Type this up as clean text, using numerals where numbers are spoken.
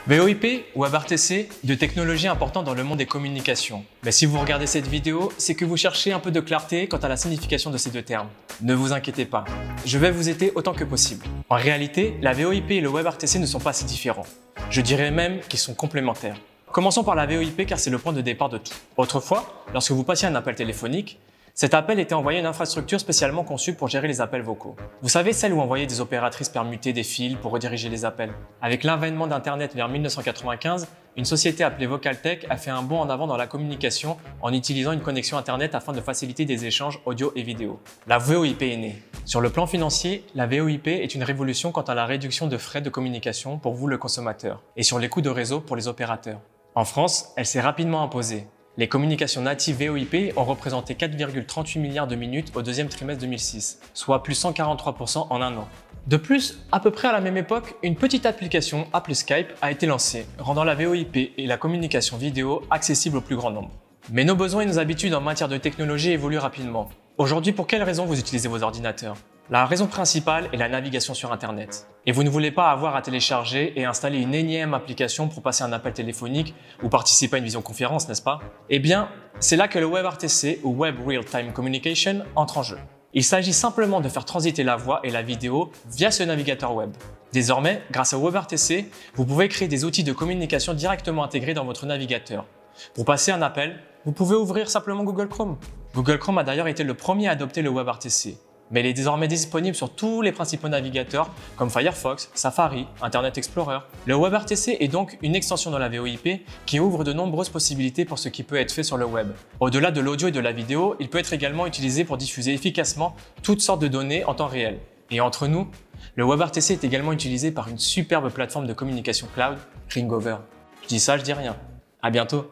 VoIP ou WebRTC, de technologies importantes dans le monde des communications. Mais si vous regardez cette vidéo, c'est que vous cherchez un peu de clarté quant à la signification de ces deux termes. Ne vous inquiétez pas, je vais vous aider autant que possible. En réalité, la VoIP et le WebRTC ne sont pas si différents. Je dirais même qu'ils sont complémentaires. Commençons par la VoIP car c'est le point de départ de tout. Autrefois, lorsque vous passiez un appel téléphonique, cet appel était envoyé à une infrastructure spécialement conçue pour gérer les appels vocaux. Vous savez, celle où envoyaient des opératrices permuter des fils pour rediriger les appels. Avec l'avènement d'Internet vers 1995, une société appelée Vocaltech a fait un bond en avant dans la communication en utilisant une connexion Internet afin de faciliter des échanges audio et vidéo. La VoIP est née. Sur le plan financier, la VoIP est une révolution quant à la réduction de frais de communication pour vous le consommateur et sur les coûts de réseau pour les opérateurs. En France, elle s'est rapidement imposée. Les communications natives VoIP ont représenté 4,38 milliards de minutes au deuxième trimestre 2006, soit plus 143% en un an. De plus, à peu près à la même époque, une petite application appelée Skype a été lancée, rendant la VoIP et la communication vidéo accessibles au plus grand nombre. Mais nos besoins et nos habitudes en matière de technologie évoluent rapidement. Aujourd'hui, pour quelles raisons vous utilisez vos ordinateurs? La raison principale est la navigation sur Internet. Et vous ne voulez pas avoir à télécharger et installer une énième application pour passer un appel téléphonique ou participer à une visioconférence, n'est-ce pas? Eh bien, c'est là que le WebRTC ou Web Real-Time Communication entre en jeu. Il s'agit simplement de faire transiter la voix et la vidéo via ce navigateur web. Désormais, grâce au WebRTC, vous pouvez créer des outils de communication directement intégrés dans votre navigateur. Pour passer un appel, vous pouvez ouvrir simplement Google Chrome. Google Chrome a d'ailleurs été le premier à adopter le WebRTC. Mais il est désormais disponible sur tous les principaux navigateurs comme Firefox, Safari, Internet Explorer. Le WebRTC est donc une extension de la VoIP qui ouvre de nombreuses possibilités pour ce qui peut être fait sur le web. Au-delà de l'audio et de la vidéo, il peut être également utilisé pour diffuser efficacement toutes sortes de données en temps réel. Et entre nous, le WebRTC est également utilisé par une superbe plateforme de communication cloud, Ringover. Je dis ça, je dis rien. À bientôt.